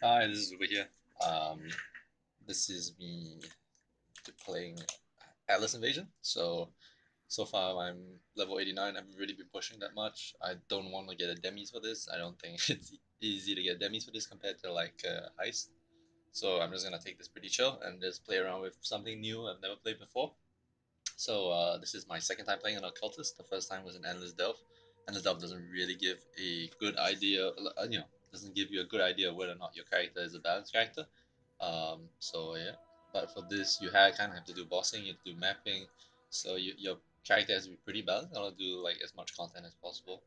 Hi, this is Uber here. This is me playing Atlas Invasion. So far I'm level 89. I haven't really been pushing that much. I don't want to get a demis for this. I don't think it's easy to get demis for this compared to like Heist. So I'm just gonna take this pretty chill and just play around with something new I've never played before. So this is my second time playing an Occultist. The first time was an Endless Delve. Endless Delve doesn't really give a good idea, doesn't give you a good idea of whether or not your character is a balanced character. So yeah, but for this you kind of have to do bossing, you have to do mapping, so your character has to be pretty balanced. I want to do like as much content as possible.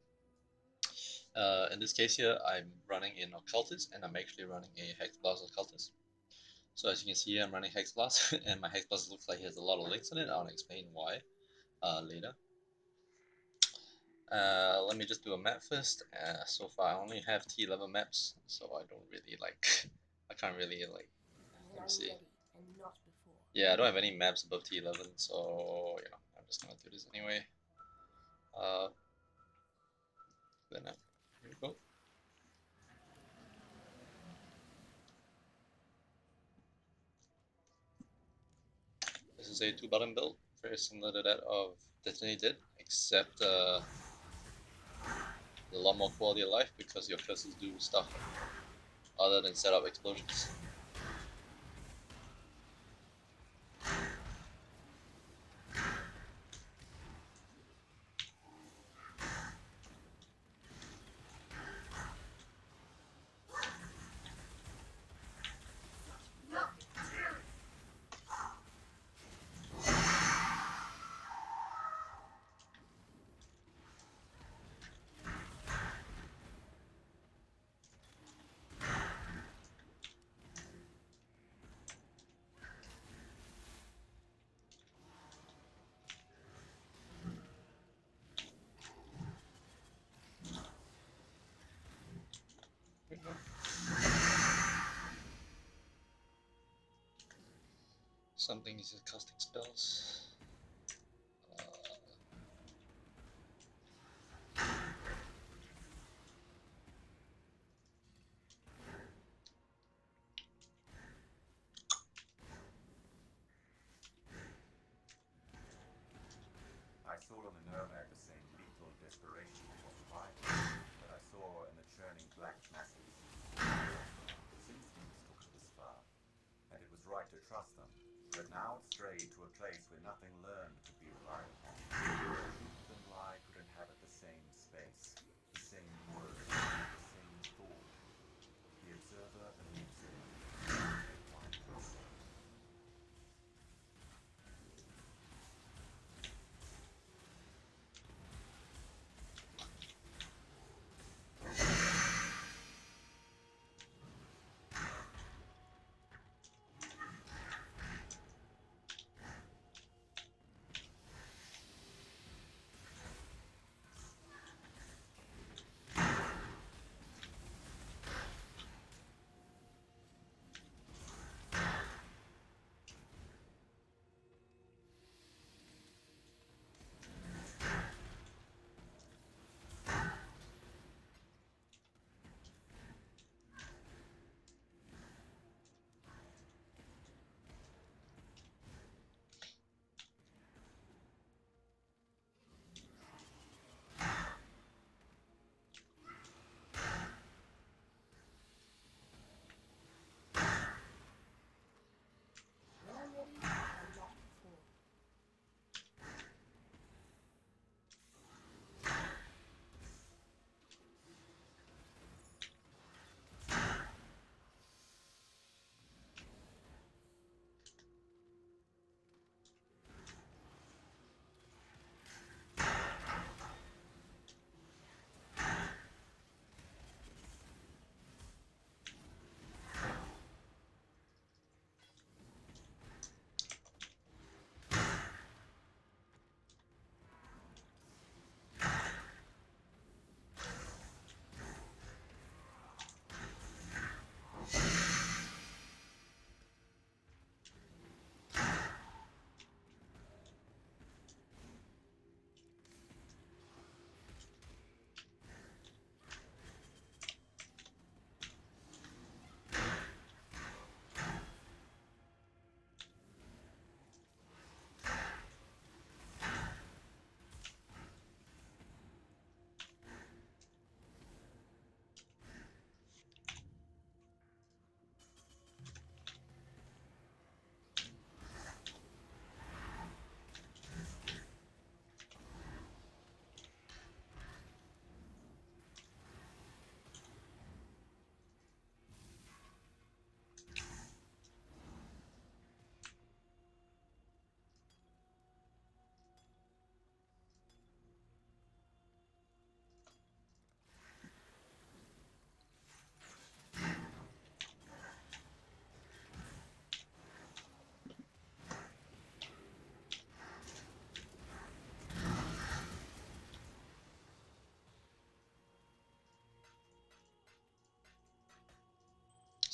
In this case here, I'm running in Occultist, and I'm actually running a Hexblast Occultist. So as you can see here, I'm running Hexblast, and my Hexblast looks like it has a lot of links in it. I'll explain why later. Let me just do a map first. So far I only have T11 maps, so I don't really like, I can't really like, let me see. Yeah, I don't have any maps above T11, so I'm just gonna do this anyway. Then here we go. This is a 2-button build, very similar to that of Destiny did, except a lot more quality of life because your curses do stuff other than set up explosions. Something is casting spells. I saw on the Nomad the same lethal desperation for survival that I saw in the churning black masses. Instincts took us this far, and it was right to trust them. But now it strayed to a place where nothing learned could be relied upon. Truth and lie could inhabit the same space, the same words, the same thought. The observer and the observed. One person.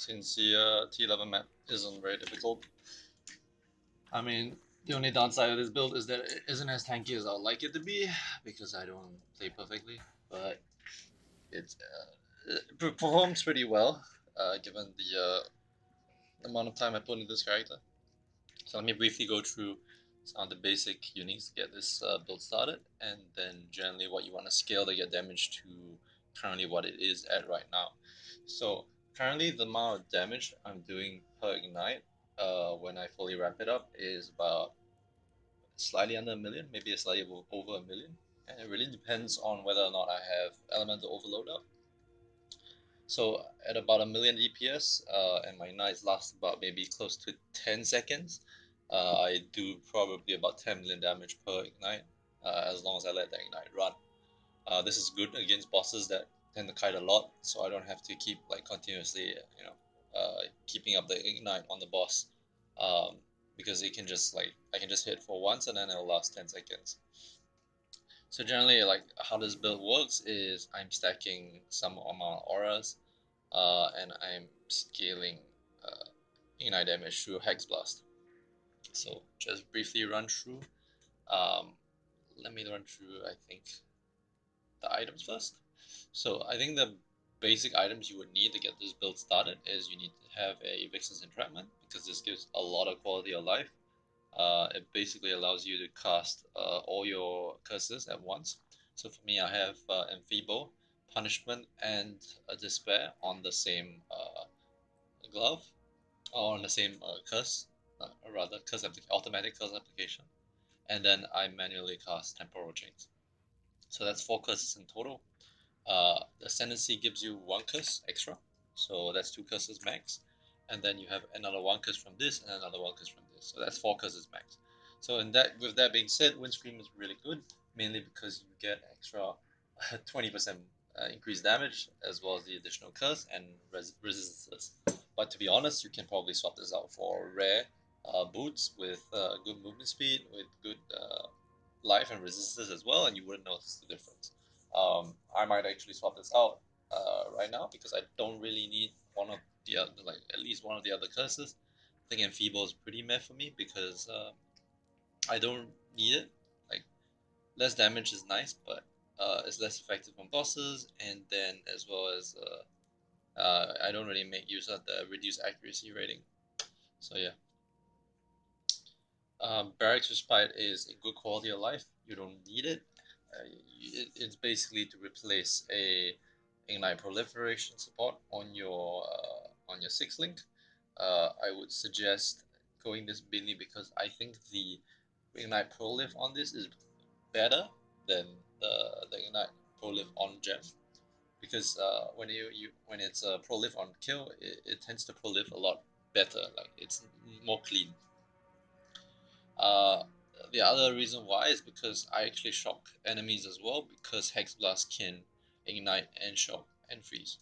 since the T11 map isn't very difficult. I mean, the only downside of this build is that it isn't as tanky as I would like it to be because I don't play perfectly, but it performs pretty well given the amount of time I put into this character. So let me briefly go through some of the basic uniques to get this build started, and then generally what you want to scale to get damage to currently what it is at right now. So currently the amount of damage I'm doing per ignite when I fully wrap it up is about slightly under a million, maybe slightly over a million, and it really depends on whether or not I have elemental overload up. So at about a million DPS, and my ignites last about maybe close to 10 seconds, I do probably about 10 million damage per ignite, as long as I let the ignite run. This is good against bosses that tend to kite a lot, so I don't have to keep like continuously, keeping up the ignite on the boss, because it can just like I can just hit for once and then it'll last 10 seconds. So generally, like how this build works is I'm stacking some amount of auras, and I'm scaling uh, ignite damage through Hexblast. So just briefly run through. Um, Let me run through. I think the items first. So I think the basic items you would need to get this build started is you need to have a Vixen's Entrapment because this gives a lot of quality of life. It basically allows you to cast all your curses at once. So for me, I have Enfeeble, Punishment, and Despair on the same glove, or on the same curse, or rather curse automatic curse application, and then I manually cast Temporal Chains. So that's 4 curses in total. The Ascendancy gives you 1 curse extra, so that's 2 curses max, and then you have another 1 curse from this and another 1 curse from this, so that's 4 curses max. So with that being said, Windscream is really good, mainly because you get extra 20% increased damage as well as the additional curse and resistances. But to be honest, you can probably swap this out for rare boots with good movement speed, with good life and resistance as well, and you wouldn't notice the difference. I might actually swap this out right now because I don't really need one of the other, like at least one of the other curses. I think Enfeeble is pretty meh for me because I don't need it. Like less damage is nice, but it's less effective on bosses, and then as well as I don't really make use of the reduced accuracy rating. So yeah. Barracks Respite is a good quality of life. You don't need it. It's basically to replace a Ignite Proliferation support on your 6 link. I would suggest going this mainly because I think the Ignite Prolif on this is better than the Ignite Prolif on Gem, because when it's a Prolif on kill, it tends to Prolif a lot better. Like it's more clean. Uh, the other reason why is because I actually shock enemies as well, because Hexblast can ignite and shock and freeze.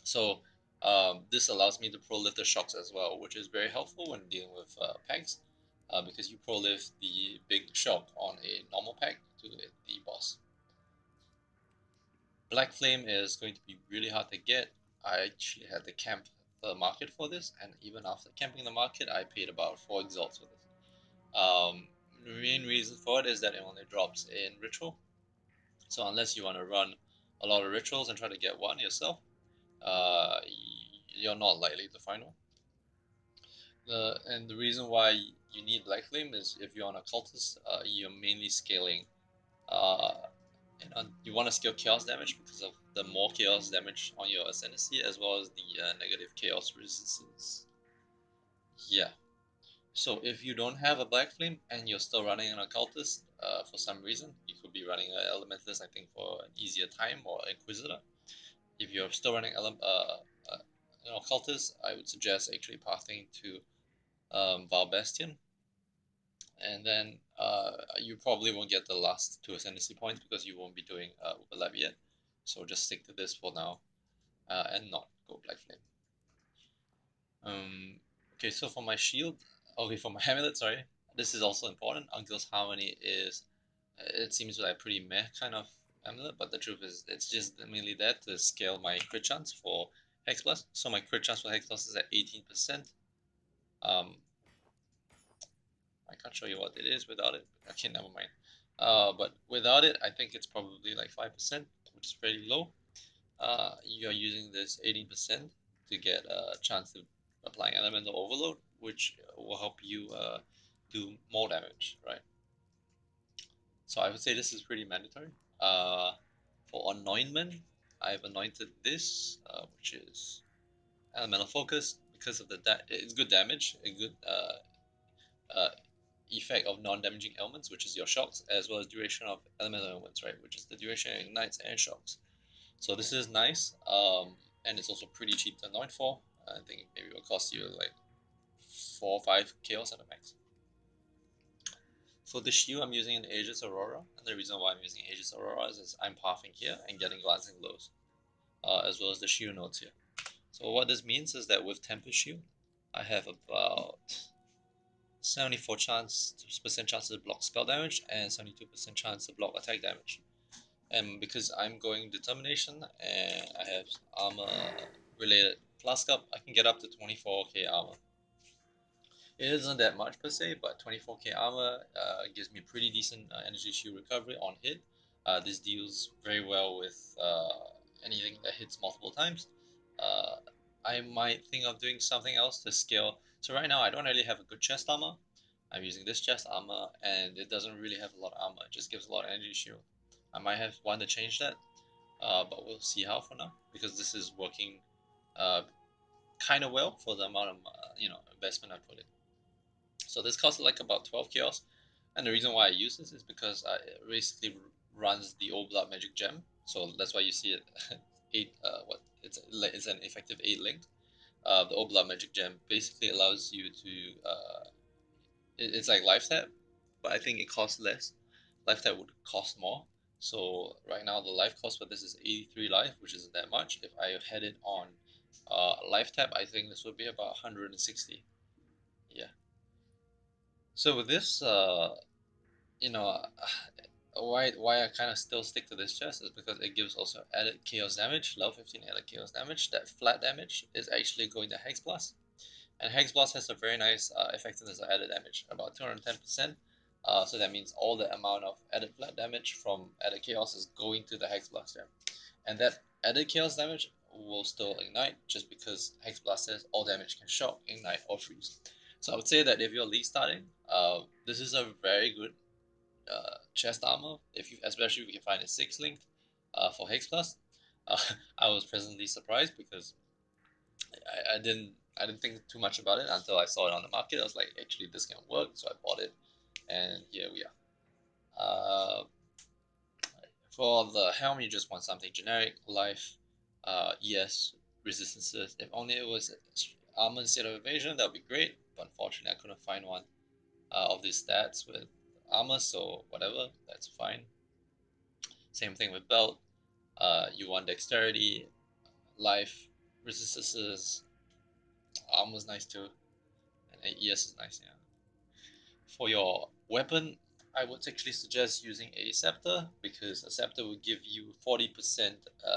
So this allows me to pro-lift the shocks as well, which is very helpful when dealing with pegs, because you pro-lift the big shock on a normal peg to hit the boss. Black Flame is going to be really hard to get. I actually had to camp the market for this, and even after camping the market, I paid about 4 exalts for this. The main reason for it is that it only drops in ritual. So unless you want to run a lot of rituals and try to get one yourself, uh, you're not likely to find one. And the reason why you need Black Flame is if you're on Occultist, you're mainly scaling. Uh, you want to scale Chaos damage because of the more Chaos damage on your Ascendancy as well as the negative Chaos resistance. Yeah. So if you don't have a Black Flame and you're still running an Occultist, for some reason, you could be running an Elementalist, I think, for an easier time, or Inquisitor. If you're still running an Occultist, I would suggest actually pathing to Val Bastion, and then you probably won't get the last 2 Ascendancy points because you won't be doing Overlap yet. So just stick to this for now, and not go Black Flame. Okay, so for my shield, okay, for my amulet, sorry, this is also important. Uncle's Harmony is, it seems like a pretty meh kind of amulet, but the truth is it's just mainly there to scale my crit chance for Hexblast. So my crit chance for Hexblast is at 18%. Um, I can't show you what it is without it. Okay, never mind. But without it, I think it's probably like 5%, which is pretty low. You're using this 18% to get a chance of applying elemental overload, which will help you do more damage, right? So I would say this is pretty mandatory. For anointment, I've anointed this, which is elemental focus, because of the it's good damage, a good uh, effect of non-damaging elements, which is your shocks, as well as duration of elemental elements, right, which is the duration of ignites and shocks. So this is nice, and it's also pretty cheap to anoint for. I think maybe it will cost you like 4 or 5 chaos at the max. For the shield, I'm using an Aegis Aurora, and the reason why I'm using Aegis Aurora is I'm pathing here and getting glancing blows, as well as the shield nodes here. So what this means is that with Tempest Shield, I have about 74% chance to block spell damage and 72% chance to block attack damage. And because I'm going Determination and I have armor related flask up, I can get up to 24k armor. It isn't that much per se, but 24k armor gives me pretty decent energy shield recovery on hit. This deals very well with anything that hits multiple times. Uh, I might think of doing something else to scale. So right now I don't really have a good chest armor. I'm using this chest armor and it doesn't really have a lot of armor. It just gives a lot of energy shield. I might have one to change that, but we'll see how for now because this is working uh, kind of well for the amount of investment I put in. So this costs like about 12 chaos, and the reason why I use this is because it basically runs the old blood magic gem. So that's why you see it eight. What it's an effective 8 link. The old blood magic gem basically allows you to it's like life tap, but I think it costs less. Life tap would cost more. So right now the life cost for this is 83 life, which isn't that much. If I had it on life tap, I think this would be about 160. Yeah. So with this, you know, why I kind of still stick to this chest is because it gives also added chaos damage, level 15 added chaos damage. That flat damage is actually going to Hexblast. And Hexblast has a very nice effectiveness of added damage, about 210%. So that means all the amount of added flat damage from added chaos is going to the Hexblast gem. And that added chaos damage will still ignite just because Hexblast says all damage can shock, ignite, or freeze. So I would say that if you're league starting, this is a very good chest armor, if you especially if you can find a 6 link for Hexblast. Uh, I was pleasantly surprised because I didn't think too much about it until I saw it on the market. I was like, actually, this can work, so I bought it, and here we are. For the helm, you just want something generic, life, ES, resistances. If only it was armor instead of evasion, that would be great. But unfortunately, I couldn't find one of these stats with armor, so whatever, that's fine. Same thing with belt. You want dexterity, life, resistances, armor's nice too, and ES is nice, yeah. For your weapon, I would actually suggest using a scepter because a scepter will give you 40%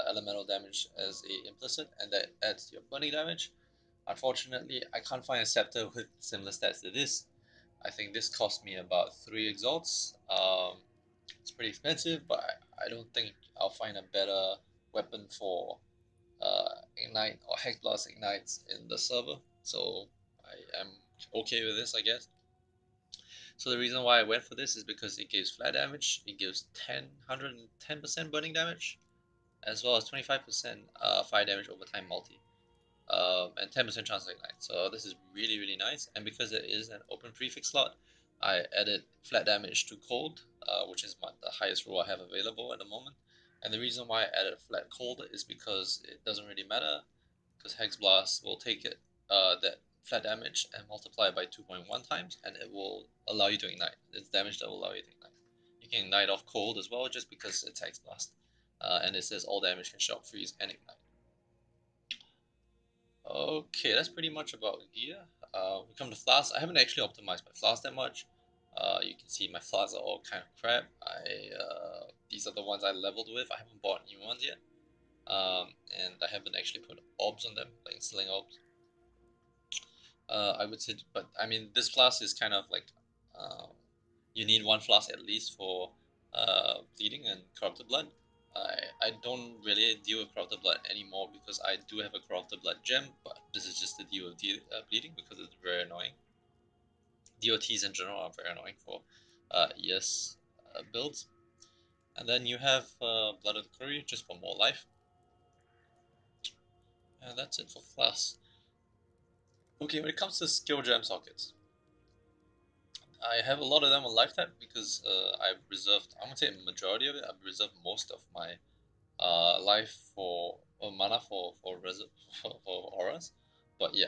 elemental damage as a implicit, and that adds to your burning damage. Unfortunately, I can't find a scepter with similar stats to this. I think this cost me about 3 exalts. It's pretty expensive, but I don't think I'll find a better weapon for Ignite or Hexblast Ignites in the server. So I am okay with this, I guess. So the reason why I went for this is because it gives flat damage, it gives 110% burning damage, as well as 25% fire damage over time multi, and 10% chance to ignite. So this is really, really nice. And because it is an open prefix slot, I added flat damage to cold, which is the highest roll I have available at the moment. And the reason why I added flat cold is because it doesn't really matter because Hexblast will take it that flat damage and multiply it by 2.1 times, and it will allow you to ignite. It's damage that will allow you to ignite. You can ignite off cold as well, just because it's Hexblast, and it says all damage can shock, freeze, and ignite. Okay, that's pretty much about gear. We come to flasks. I haven't actually optimized my flasks that much. You can see my flasks are all kind of crap. These are the ones I leveled with. I haven't bought new ones yet. and I haven't actually put orbs on them, like instilling orbs. I would say, but I mean, this flask is kind of like you need one flask at least for bleeding and corrupted blood. I don't really deal with corrupted blood anymore because I do have a corrupted blood gem, but this is just to deal with bleeding because it's very annoying. DOTs in general are very annoying for ES builds. And then you have Blood of the Courier just for more life. And that's it for flasks. Okay, when it comes to skill gem sockets, I have a lot of them on life tap because I've reserved, I'm gonna say a majority of it, I've reserved most of my life for mana for auras. But yeah,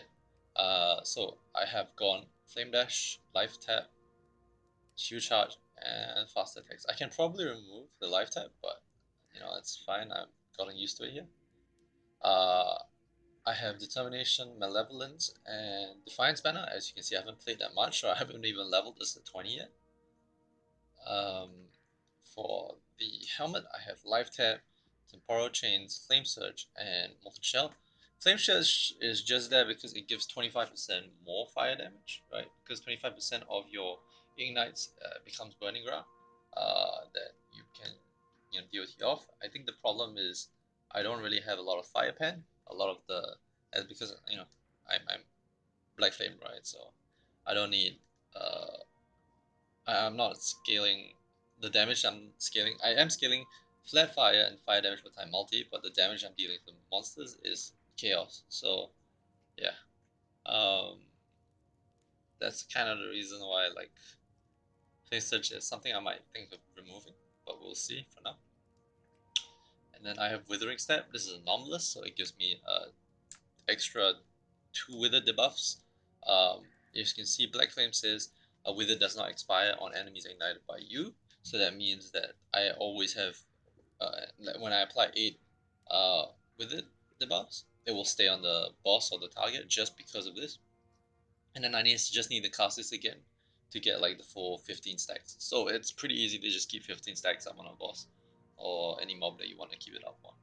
so I have gone Flame Dash, Life Tap, Shield Charge, and Fast Attacks. I can probably remove the Life Tap, but you know, it's fine. I've gotten used to it here. Uh, I have Determination, Malevolence, and Defiance banner. As you can see, I haven't played that much, so I haven't even leveled this to 20 yet. Um, for the helmet, I have Life Tap, Temporal Chains, Flame Surge, and Molten Shell. Flame Surge is just there because it gives 25% more fire damage, right? Because 25% of your ignites becomes burning ground that you can DOT off. I think the problem is I don't really have a lot of fire pen. A lot of the because I'm Black Flame, right? So I don't need uh, I'm not scaling the damage I'm scaling. I am scaling flat fire and fire damage per time multi, but the damage I'm dealing with monsters is chaos. So yeah, um, that's kind of the reason why like face search is something I might think of removing, but we'll see for now. And then I have withering step. This is anomalous, so it gives me extra 2 wither debuffs. As you can see, Black Flame says a wither does not expire on enemies ignited by you. So that means that I always have like when I apply 8 uh, wither debuffs, it will stay on the boss or the target just because of this. And then I just need to cast this again to get like the full 15 stacks. So it's pretty easy to just keep 15 stacks up on a boss or any mob that you want to keep it up on.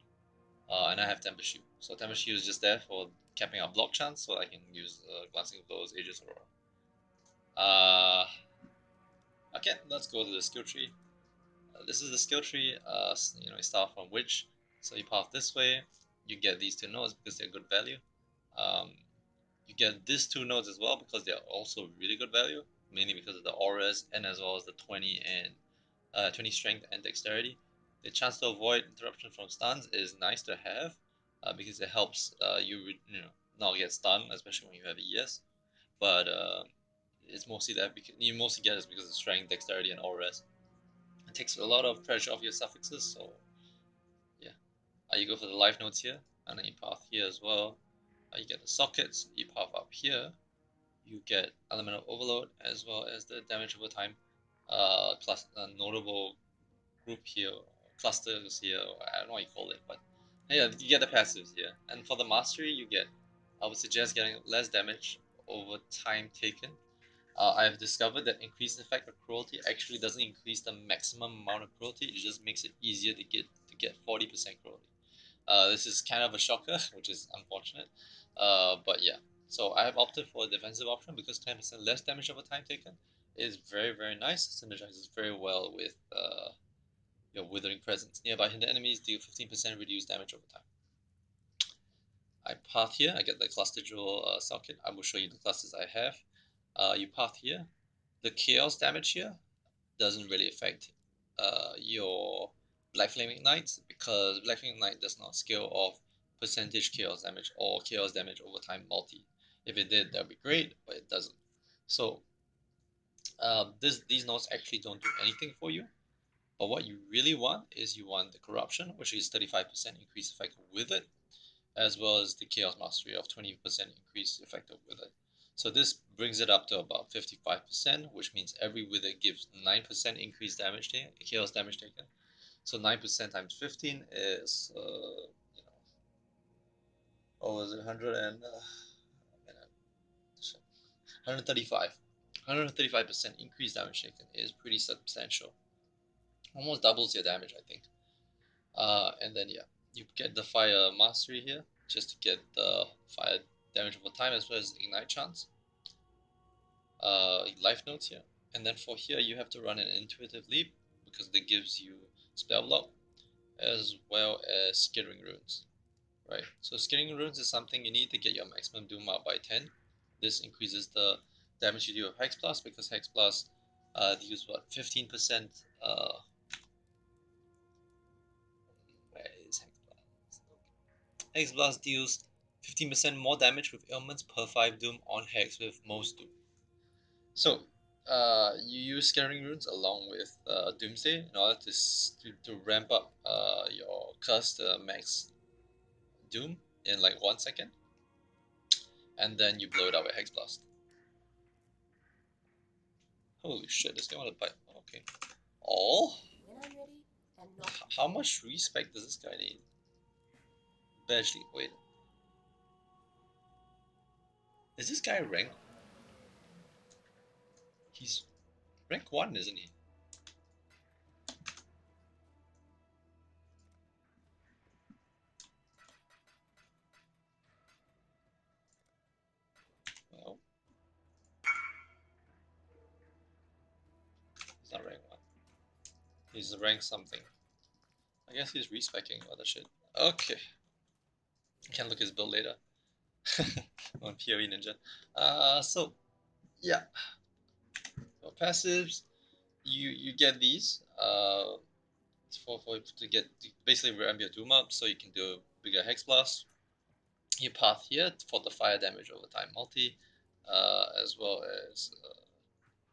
And I have Temper Shield. So Temper Shield is just there for capping out block chance, so I can use Glancing Blows, Aegis Aurora. Okay, let's go to the skill tree. This is the skill tree. You start from Witch, so you path this way. You get these 2 nodes because they're good value. Um, you get these 2 nodes as well because they're also really good value, mainly because of the auras and as well as the 20 and 20 strength and dexterity. The chance to avoid interruption from stuns is nice to have because it helps you not get stunned, especially when you have ES. But it's mostly that because you mostly get it because of strength, dexterity, and auras. It takes a lot of pressure off your suffixes, so yeah. You go for the life nodes here, and then you path here as well. You get the sockets, you path up here. You get elemental overload as well as the damage over time. Plus a notable group here, clusters here, I don't know what you call it, but yeah, you get the passives here. And for the mastery, I would suggest getting less damage over time taken. I've discovered that increased effect of cruelty actually doesn't increase the maximum amount of cruelty. It just makes it easier to get 40% cruelty. This is kind of a shocker, which is unfortunate. But yeah, so I have opted for a defensive option because 10% less damage over time taken is very very nice. Synergizes very well with your Withering Presence. Nearby hidden enemies deal 15% reduced damage over time. I path here, I get the cluster jewel socket. I will show you the clusters I have. You path here. The chaos damage here doesn't really affect your Black Flame Ignites because Black Flame Ignite does not scale off percentage chaos damage or chaos damage over time multi. If it did, that would be great, but it doesn't. So these nodes actually don't do anything for you. But what you really want is you want the corruption, which is 35% increase effect with it, as well as the chaos mastery of 20% increase effect with it. So this brings it up to about 55%, which means every wither gives 9% increased damage taken, chaos damage taken. So 9% times 15 is what was it, 135. 135% increased damage taken is pretty substantial. Almost doubles your damage, I think. And then yeah, You get the fire mastery here, just to get the fire damage over time as well as ignite chance. Life notes here. And then for here, you have to run an intuitive leap, because that gives you spell block, as well as skittering runes. Right, so skittering runes is something you need to get your maximum doom up by 10. This increases the damage you do with Hexblast, because Hexblast deals what, 15%. Where is Hexblast? Hexblast deals 15% more damage with ailments per 5 doom on Hex with most doom. So you use Scaring Runes along with Doomsday in order to ramp up your curse to max doom in like 1 second, and then you blow it out with Hexblast. Holy shit, this guy want to bite. Okay. All? When I'm ready, and not How much respect does this guy need? Actually, wait. Is this guy rank? He's rank 1, isn't he? Well, he's not rank 1. He's rank something. I guess he's respecking other shit. Okay. Can look his build later. On PoE Ninja. So yeah, for passives, you get these for to get to basically ramp your doom up, so you can do bigger hex blast. You path here for the fire damage over time multi, as well as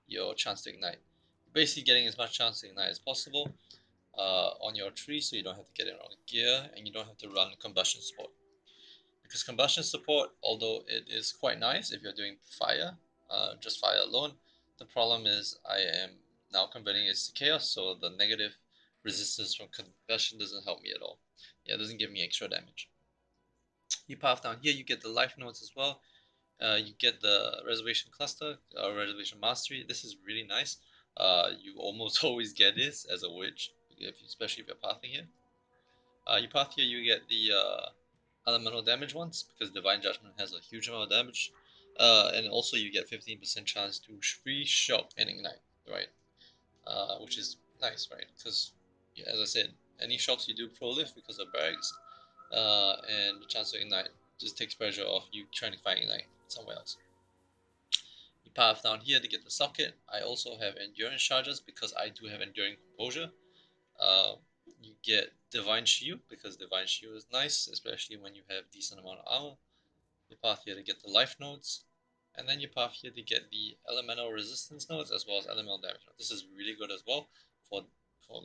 your chance to ignite. Basically, getting as much chance to ignite as possible on your tree, so you don't have to get it on gear, and you don't have to run combustion support. Because combustion support, although it is quite nice if you're doing fire, just fire alone, the problem is I am now converting it to chaos, so the negative resistance from combustion doesn't help me at all. Yeah, it doesn't give me extra damage. You path down here, you get the life nodes as well. You get the reservation cluster, reservation mastery. This is really nice. You almost always get this as a witch, especially if you're pathing here. You path here, you get the elemental damage ones, because Divine Judgment has a huge amount of damage. And also you get 15% chance to free shock and ignite, right? Which is nice, right? Because, yeah, as I said, any shocks you do prolift because of barracks, and the chance to ignite just takes pressure off you trying to find ignite somewhere else. You path down here to get the socket. I also have endurance charges because I do have enduring composure. Uh, you get Divine Shield, because Divine Shield is nice, especially when you have decent amount of armor. You path here to get the life nodes, and then you path here to get the elemental resistance nodes as well as elemental damage nodes. This is really good as well for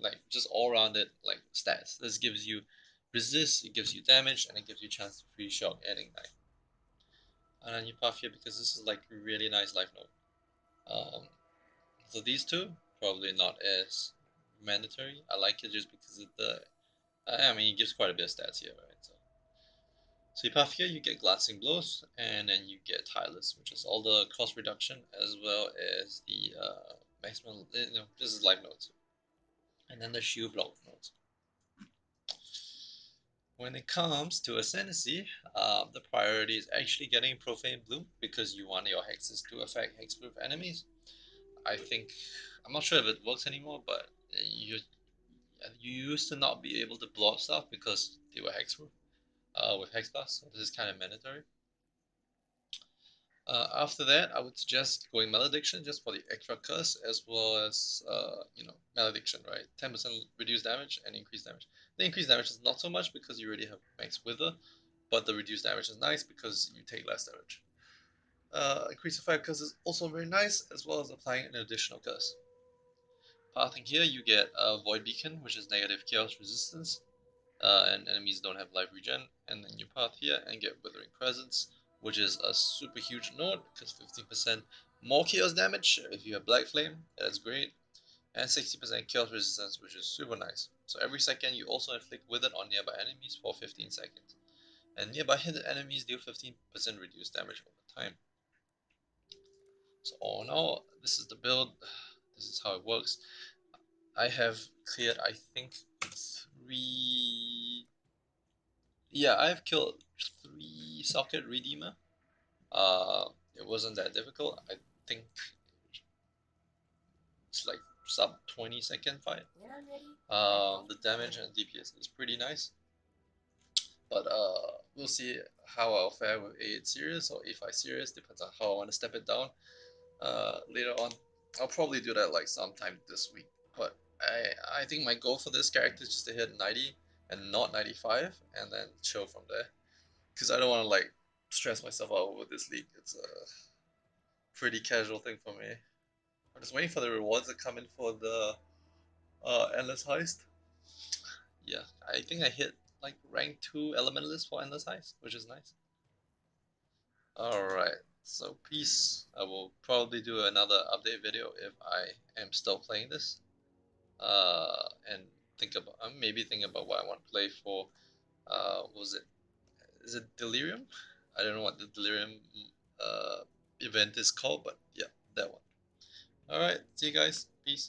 like just all rounded like stats. This gives you resist, it gives you damage, and it gives you chance to free shock and ignite. And then you path here because this is like really nice life node. So these two probably not as mandatory. I like it just because of the. I mean, it gives quite a bit of stats here, right? So you path here, you get glancing blows, and then you get tireless, which is all the cost reduction as well as the maximum. This is life nodes, and then the shield block nodes. When it comes to Ascendancy, the priority is actually getting Profane Bloom, because you want your hexes to affect hexproof enemies. I think I'm not sure if it works anymore, but you used to not be able to blow up stuff because they were hexproof with Hexblast, so this is kind of mandatory. After that, I would suggest going Malediction just for the extra curse, as well as Malediction, right? 10% reduced damage and increased damage. The increased damage is not so much because you already have max Wither, but the reduced damage is nice because you take less damage. Increase of fire curse is also very nice, as well as applying an additional curse. Pathing here, you get a Void Beacon, which is negative chaos resistance, and enemies don't have life regen. And then you path here and get Withering Presence, which is a super huge node, because 15% more chaos damage if you have Black Flame, that's great, and 60% chaos resistance, which is super nice. So every second you also inflict Wither on nearby enemies for 15 seconds. And nearby hidden enemies deal 15% reduced damage over time. So all in all, this is the build, this is how it works. I have cleared, I think, 3 Yeah, I've killed 3 socket redeemer. It wasn't that difficult. I think it's like sub 20-second fight. When I'm ready. The damage and DPS is pretty nice. But we'll see how I'll fare with A8 series, or if I series, depends on how I want to step it down. Later on, I'll probably do that like sometime this week. But I think my goal for this character is just to hit 90 and not 95, and then chill from there. Because I don't want to like stress myself out with this league. It's a pretty casual thing for me. I'm just waiting for the rewards to come in for the endless heist. Yeah, I think I hit like rank 2 elementalist for endless heist, which is nice. Alright, so peace. I will probably do another update video if I am still playing this. And think about maybe think about what I want to play for. What was it? Is it Delirium? I don't know what the Delirium event is called, but yeah, that one. Alright, see you guys. Peace.